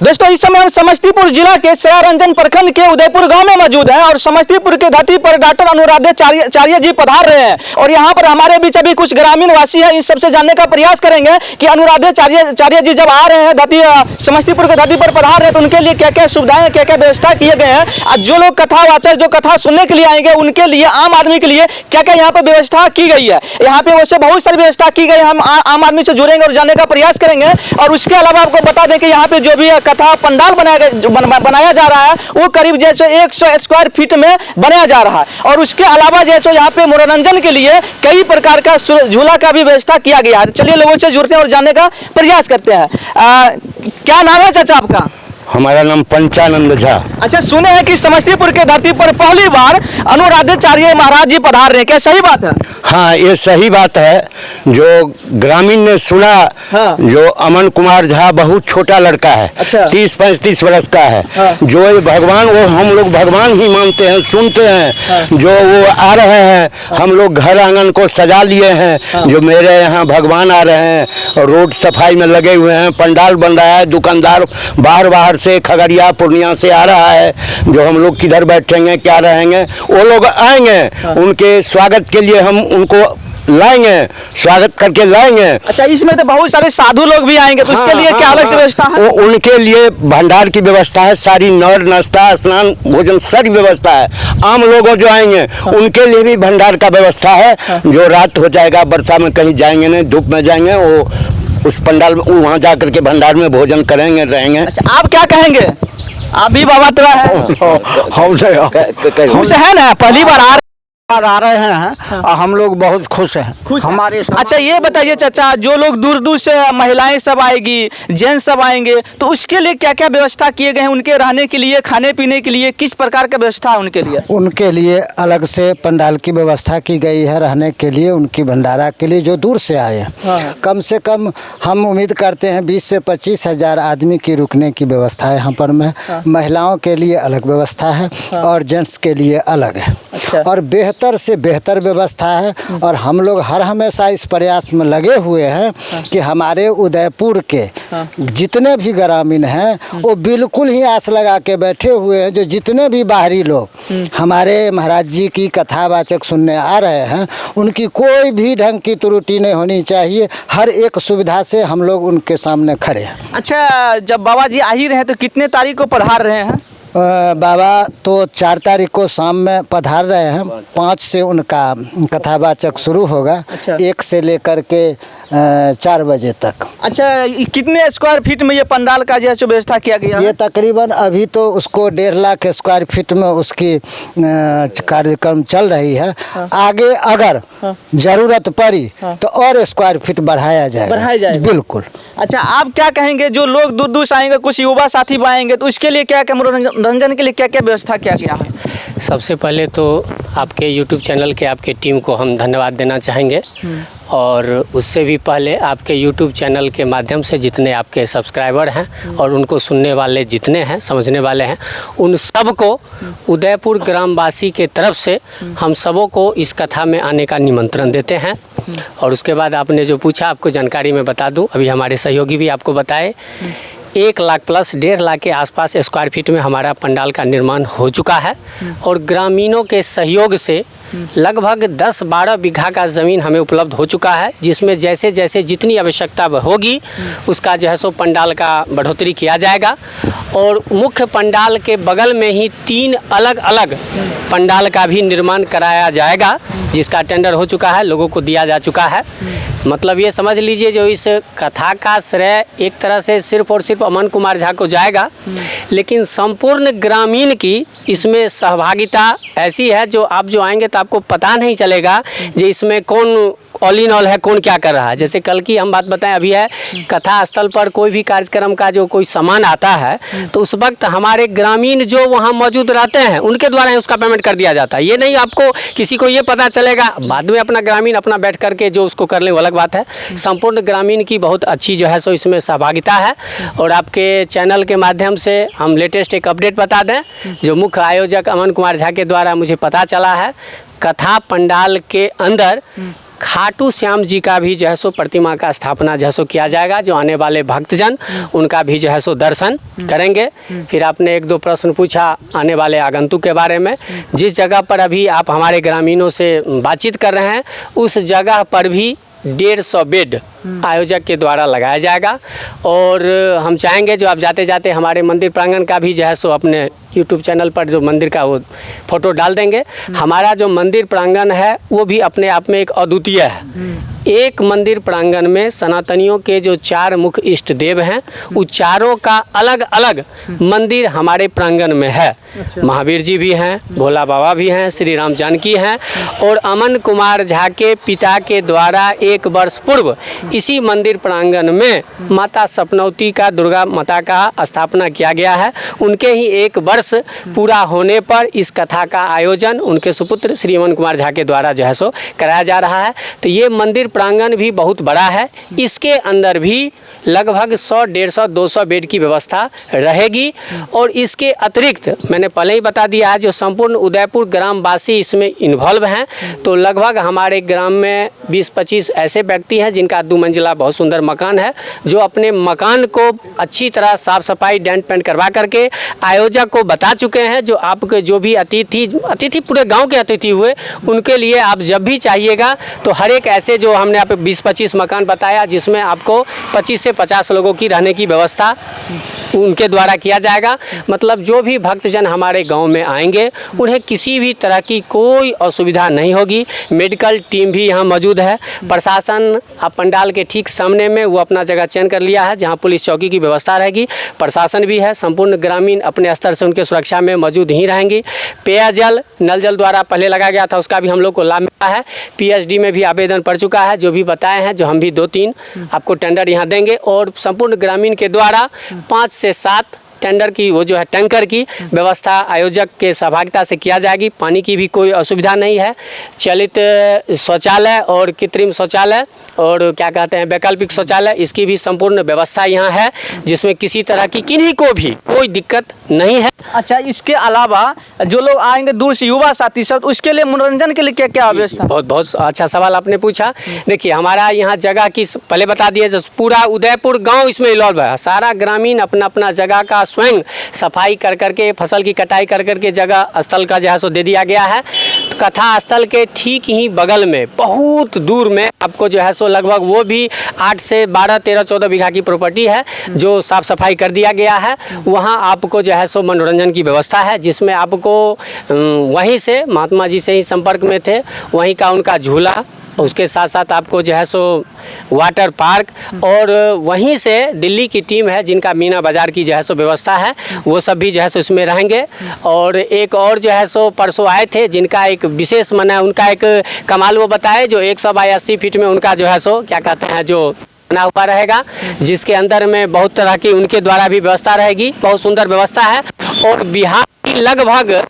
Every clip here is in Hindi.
दोस्तों इस समय हम समस्तीपुर जिला के सरारंजन प्रखंड के उदयपुर गांव में मौजूद हैं और समस्तीपुर के धरती पर डॉक्टर अनुराधाचार्य जी पधार रहे हैं और यहां पर हमारे बीच अभी कुछ ग्रामीण वासी हैं। इन सबसे जानने का प्रयास करेंगे कि अनुराधाचार्य जी जब आ रहे हैं समस्तीपुर के धरती पर पधार रहे हैं तो उनके लिए क्या क्या सुविधाएं क्या क्या व्यवस्था किए गए हैं और जो लोग कथावाचक जो कथा सुनने के लिए आएंगे उनके लिए आम आदमी के लिए क्या क्या यहाँ पर व्यवस्था की गई है। यहाँ पे वैसे बहुत सारी व्यवस्था की गई है। हम आम आदमी से जुड़ेंगे और जानने का प्रयास करेंगे और उसके अलावा आपको बता दें कि यहाँ पे जो भी कथा पंडाल बनाया जा रहा है वो करीब जैसे 100 स्क्वायर फीट में बनाया जा रहा है और उसके अलावा जैसे यहाँ पे मनोरंजन के लिए कई प्रकार का झूला का भी व्यवस्था किया गया है। चलिए लोगों से जुड़ते हैं और जानने का प्रयास करते हैं। क्या नाम है चाचा आपका? हमारा नाम पंचानंद झा। अच्छा, सुने हैं कि समस्तीपुर के धरती पर पहली बार अनुराधाचार्य महाराज जी पधार रहे हैं, क्या सही बात है? हाँ, ये सही बात है। जो ग्रामीण ने सुना, हाँ। जो अमन कुमार झा बहुत छोटा लड़का है, अच्छा। 30-35 वर्ष का है, हाँ। जो ये भगवान, वो हम लोग भगवान ही मानते हैं, सुनते हैं, हाँ। जो वो आ रहे हैं, हाँ। हम लोग घर आंगन को सजा लिए हैं, हाँ। जो मेरे यहाँ भगवान आ रहे हैं और रोड सफाई में लगे हुए हैं, पंडाल बन रहा है, दुकानदार बाहर से खगड़िया पूर्णिया से आ रहा है, जो हम लोग किधर बैठेंगे क्या रहेंगे, वो लोग आएंगे, हाँ। उनके स्वागत के लिए हम उनको लाएंगे, स्वागत करके लाएंगे। अच्छा, इसमें तो बहुत सारे साधु लोग भी आएंगे तो उसके लिए क्या अलग से व्यवस्था है? उनके लिए भंडार की व्यवस्था है, सारी नर नाश्ता स्नान भोजन सारी व्यवस्था है। आम लोग जो आएंगे, हाँ। उनके लिए भी भंडार का व्यवस्था है, हाँ। जो रात हो जाएगा, वर्षा में कहीं जाएंगे नहीं, धूप में जाएंगे, वो उस पंडाल में वहाँ जा करके भंडार में भोजन करेंगे, रहेंगे। अच्छा, आप क्या कहेंगे? आप भी बाबा तो हमसे है ना, पहली बार आ रहे हैं, हाँ। हम लोग बहुत खुश हैं। हमारे अच्छा, ये बताइए चाचा, जो लोग दूर दूर से महिलाएं सब आएगी, जेंट्स सब आएंगे तो उसके लिए क्या क्या व्यवस्था किए गए हैं? उनके रहने के लिए, खाने पीने के लिए किस प्रकार का व्यवस्था है उनके लिए? उनके लिए अलग से पंडाल की व्यवस्था की गई है, रहने के लिए, उनकी भंडारा के लिए जो दूर से आए हैं, हाँ। कम से कम हम उम्मीद करते हैं 20 से 25 हजार आदमी की रुकने की व्यवस्था है यहाँ पर में, हाँ। महिलाओं के लिए अलग व्यवस्था है, हाँ। और जेंट्स के लिए अलग है, अच्छा। और बेहतर से बेहतर व्यवस्था है और हम लोग हर हमेशा इस प्रयास में लगे हुए हैं, हाँ। कि हमारे उदयपुर के, हाँ। जितने भी ग्रामीण हैं वो बिल्कुल ही आस लगा के बैठे हुए हैं, जो जितने भी बाहरी लोग हमारे महाराज जी की कथावाचक सुनने आ रहे हैं, उनकी कोई भी ढंग की त्रुटि नहीं होनी चाहिए। हर एक सुविधा से हम लोग उनके सामने खड़े हैं। अच्छा, जब बाबा जी आ ही रहे हैं तो कितने तारीख को पधार रहे हैं? बाबा तो 4 तारीख को शाम में पधार रहे हैं, 5 से उनका कथावाचक शुरू होगा, अच्छा। 1 से लेकर के 4 बजे तक। अच्छा, कितने स्क्वायर फीट में ये पंडाल का जो व्यवस्था किया गया? ये तकरीबन अभी तो उसको 1.5 लाख स्क्वायर फीट में उसकी कार्यक्रम चल रही है, हाँ। आगे अगर, हाँ। जरूरत पड़ी, हाँ। तो और स्क्वायर फीट बढ़ाया जाएगा, बिल्कुल। अच्छा, आप क्या कहेंगे, जो लोग दूर दूर से आएंगे, कुछ युवा साथी आएंगे तो उसके लिए क्या क्या मनोरंजन के लिए क्या क्या व्यवस्था किया गया है? सबसे पहले तो आपके YouTube चैनल के आपके टीम को हम धन्यवाद देना चाहेंगे और उससे भी पहले आपके YouTube चैनल के माध्यम से जितने आपके सब्सक्राइबर हैं और उनको सुनने वाले जितने हैं, समझने वाले हैं, उन सब को उदयपुर ग्रामवासी के तरफ से हम सबों को इस कथा में आने का निमंत्रण देते हैं। और उसके बाद आपने जो पूछा, आपको जानकारी में बता दूं, अभी हमारे सहयोगी भी आपको बताए, 1 लाख प्लस 1.5 लाख के आसपास स्क्वायर फीट में हमारा पंडाल का निर्माण हो चुका है और ग्रामीणों के सहयोग से लगभग 10-12 बीघा का ज़मीन हमें उपलब्ध हो चुका है, जिसमें जैसे जैसे जितनी आवश्यकता होगी उसका जो है सो पंडाल का बढ़ोतरी किया जाएगा। और मुख्य पंडाल के बगल में ही 3 अलग अलग पंडाल का भी निर्माण कराया जाएगा, जिसका टेंडर हो चुका है, लोगों को दिया जा चुका है। मतलब ये समझ लीजिए, जो इस कथा का श्रेय एक तरह से सिर्फ और सिर्फ अमन कुमार झा को जाएगा, लेकिन संपूर्ण ग्रामीण की इसमें सहभागिता ऐसी है जो आप जो आएंगे तो आपको पता नहीं चलेगा कि इसमें कौन ऑल इन ऑल है, कौन क्या कर रहा है। जैसे कल की हम बात बताएं, अभी है कथा स्थल पर कोई भी कार्यक्रम का जो कोई सामान आता है तो उस वक्त हमारे ग्रामीण जो वहाँ मौजूद रहते हैं उनके द्वारा उसका पेमेंट कर दिया जाता है। ये नहीं आपको किसी को ये पता चलेगा, बाद में अपना ग्रामीण अपना बैठ करके जो उसको कर ले वो अलग बात है। संपूर्ण ग्रामीण की बहुत अच्छी जो है सो इसमें सहभागिता है। और आपके चैनल के माध्यम से हम लेटेस्ट एक अपडेट बता दें, जो मुख्य आयोजक अमन कुमार झा के द्वारा मुझे पता चला है, कथा पंडाल के अंदर खाटू श्याम जी का भी जो है सो प्रतिमा का स्थापना जो है सो किया जाएगा, जो आने वाले भक्तजन उनका भी जो है सो दर्शन करेंगे। फिर आपने एक दो प्रश्न पूछा आने वाले आगंतुक के बारे में। जिस जगह पर अभी आप हमारे ग्रामीणों से बातचीत कर रहे हैं, उस जगह पर भी 150 बेड आयोजक के द्वारा लगाया जाएगा। और हम चाहेंगे जो आप जाते जाते हमारे मंदिर प्रांगण का भी जो है सो अपने YouTube चैनल पर जो मंदिर का वो फोटो डाल देंगे। हमारा जो मंदिर प्रांगण है वो भी अपने आप में एक अद्वितीय है। एक मंदिर प्रांगण में सनातनियों के जो 4 मुख्य इष्ट देव हैं, वो चारों का अलग अलग मंदिर हमारे प्रांगण में है। महावीर जी भी हैं, भोला बाबा भी हैं, श्री राम जानकी हैं। और अमन कुमार झा के पिता के द्वारा 1 वर्ष पूर्व इसी मंदिर प्रांगण में माता सपनौती का, दुर्गा माता का स्थापना किया गया है। उनके ही 1 वर्ष पूरा होने पर इस कथा का आयोजन उनके सुपुत्र श्री अमन कुमार झा के द्वारा जो है सो कराया जा रहा है। तो ये मंदिर प्रांगण भी बहुत बड़ा है। इसके अंदर भी लगभग 100, 150, 200 बेड की व्यवस्था रहेगी। और इसके अतिरिक्त मैंने पहले ही बता दिया है, जो संपूर्ण उदयपुर ग्रामवासी इसमें इन्वॉल्व हैं। तो लगभग हमारे ग्राम में 20-25 ऐसे व्यक्ति हैं जिनका 2 मंजिला बहुत सुंदर मकान है, जो अपने मकान को अच्छी तरह साफ सफाई डेंट पेंट करवा करके आयोजक को बता चुके हैं। जो आपके जो भी अतिथि पूरे गांव के अतिथि हुए, उनके लिए आप जब भी चाहिएगा तो हर एक ऐसे जो हमने आप 20-25 मकान बताया, जिसमें आपको 25 से 50 लोगों की रहने की व्यवस्था उनके द्वारा किया जाएगा। मतलब जो भी भक्तजन हमारे गांव में आएंगे, उन्हें किसी भी तरह की कोई असुविधा नहीं होगी। मेडिकल टीम भी यहाँ मौजूद है। प्रशासन आप पंडाल के ठीक सामने में वो अपना जगह चयन कर लिया है, जहाँ पुलिस चौकी की व्यवस्था रहेगी। प्रशासन भी है, संपूर्ण ग्रामीण अपने स्तर से उनके सुरक्षा में मौजूद ही रहेंगी। पेयजल नल जल द्वारा पहले लगाया गया था, उसका भी हम लोग को लाभ मिला है। PhD में भी आवेदन पड़ चुका है, जो भी बताए हैं, जो हम भी 2-3 आपको टेंडर यहाँ देंगे। और संपूर्ण ग्रामीण के द्वारा 5 से 7 टेंडर की वो जो है टैंकर की व्यवस्था आयोजक के सहभागिता से किया जाएगी। पानी की भी कोई असुविधा नहीं है। चलित शौचालय और कृत्रिम शौचालय और क्या कहते हैं वैकल्पिक शौचालय, इसकी भी संपूर्ण व्यवस्था यहाँ है, जिसमें किसी तरह की किन्हीं को भी कोई दिक्कत नहीं है। अच्छा, इसके अलावा जो लोग आएंगे दूर से, युवा साथी सब, उसके लिए मनोरंजन के लिए क्या क्या व्यवस्था? बहुत अच्छा सवाल आपने पूछा। देखिए, हमारा यहाँ जगह की पहले बता दिए, जो पूरा उदयपुर गांव इसमें इन्वॉल्व है। सारा ग्रामीण अपना अपना जगह का स्वयं सफाई कर करके, फसल की कटाई कर करके जगह स्थल का जो है सो दे दिया गया है। तो कथा स्थल के ठीक ही बगल में बहुत दूर में आपको जो है सो लगभग वो भी 8 से 12, 13, 14 बीघा की प्रॉपर्टी है, जो साफ सफाई कर दिया गया है। वहाँ आपको जो है सो मनोरंजन की व्यवस्था है, जिसमें आपको वहीं से महात्मा जी से ही संपर्क में थे, वहीं का उनका झूला, उसके साथ साथ आपको जो है सो वाटर पार्क, और वहीं से दिल्ली की टीम है जिनका मीना बाज़ार की जो है सो व्यवस्था है, वो सब भी जो है सो इसमें रहेंगे। और एक और जो है सो परसों आए थे, जिनका एक विशेष मना, उनका एक कमाल वो बताए, जो 100 बाई 80 फीट में उनका जो है सो क्या कहते हैं जो बना हुआ रहेगा, जिसके अंदर में बहुत तरह की उनके द्वारा भी व्यवस्था रहेगी। बहुत सुंदर व्यवस्था है। और बिहार की लगभग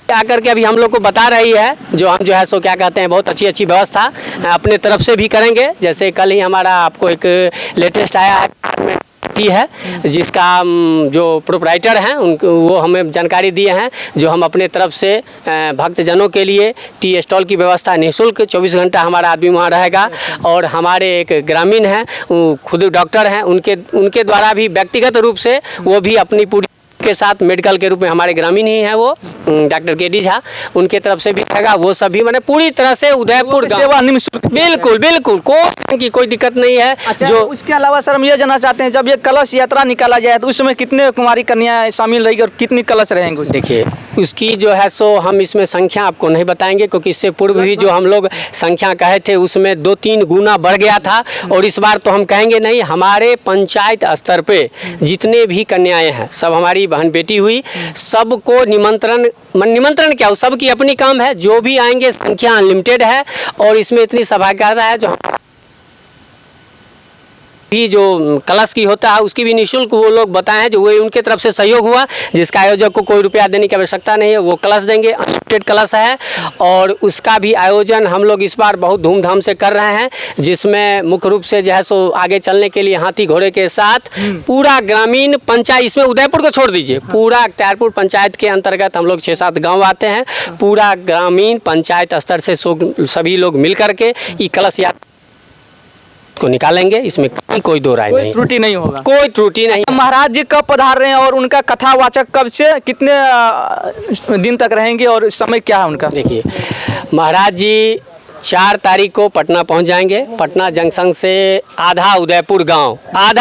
आकर के अभी हम लोग को बता रही है, जो हम जो है सो क्या कहते हैं बहुत अच्छी व्यवस्था अपने तरफ से भी करेंगे। जैसे कल ही हमारा आपको एक लेटेस्ट आया है, जिसका जो प्रोपराइटर हैं वो हमें जानकारी दिए हैं, जो हम अपने तरफ से भक्तजनों के लिए टी स्टॉल की व्यवस्था निःशुल्क 24 घंटा हमारा आदमी वहाँ रहेगा। और हमारे एक ग्रामीण हैं, खुद डॉक्टर हैं, उनके द्वारा भी व्यक्तिगत रूप से वो भी अपनी पूरी के साथ मेडिकल के रूप में हमारे ग्रामीण ही हैं, वो डॉक्टर KD झा, उनके तरफ से भी रहेगा। वो सभी मैंने पूरी तरह से उदयपुर सेवा निःशुल्क, बिल्कुल कोई दिक्कत नहीं है। अच्छा, जो उसके अलावा सर हम ये जानना चाहते हैं, जब ये कलश यात्रा निकाला जाए तो उसमें कितने कुमारी कन्याएं शामिल रहेगी और कितनी कलश रहेंगे? देखिए, उसकी जो है सो हम इसमें संख्या आपको नहीं बताएंगे, क्योंकि इससे पूर्व भी जो हम लोग संख्या कहे थे उसमें 2-3 गुना बढ़ गया था। और इस बार तो हम कहेंगे नहीं। हमारे पंचायत स्तर पे जितने भी कन्याएं हैं, सब हमारी बहन बेटी हुई, सबको निमंत्रण क्या हो, सबकी अपनी काम है। जो भी आएंगे, संख्या अनलिमिटेड है। और इसमें इतनी सहभागिता है, जो भी जो कलश की होता है उसकी भी निःशुल्क वो लोग बताएं, जो वो उनके तरफ से सहयोग हुआ, जिसका आयोजक को कोई रुपया देने की आवश्यकता नहीं है, वो कलश देंगे। अनलिमिटेड कलश है और उसका भी आयोजन हम लोग इस बार बहुत धूमधाम से कर रहे हैं, जिसमें मुख्य रूप से जो है सो आगे चलने के लिए हाथी घोड़े के साथ पूरा ग्रामीण पंचायत, इसमें उदयपुर को छोड़ दीजिए, पूरा अख्तियारपुर पंचायत के अंतर्गत हम लोग 6-7 गाँव आते हैं, पूरा ग्रामीण पंचायत स्तर से सभी लोग मिल करके ये कलश यात्रा को निकालेंगे। इसमें कोई दो राय नहीं, त्रुटि नहीं होगा, कोई त्रुटि नहीं। महाराज जी कब पधार रहे हैं और उनका कथावाचक कब से कितने दिन तक रहेंगे और समय क्या है उनका? देखिए, महाराज जी 4 तारीख को पटना पहुंच जाएंगे। पटना जंक्शन से आधा उदयपुर गांव, आधा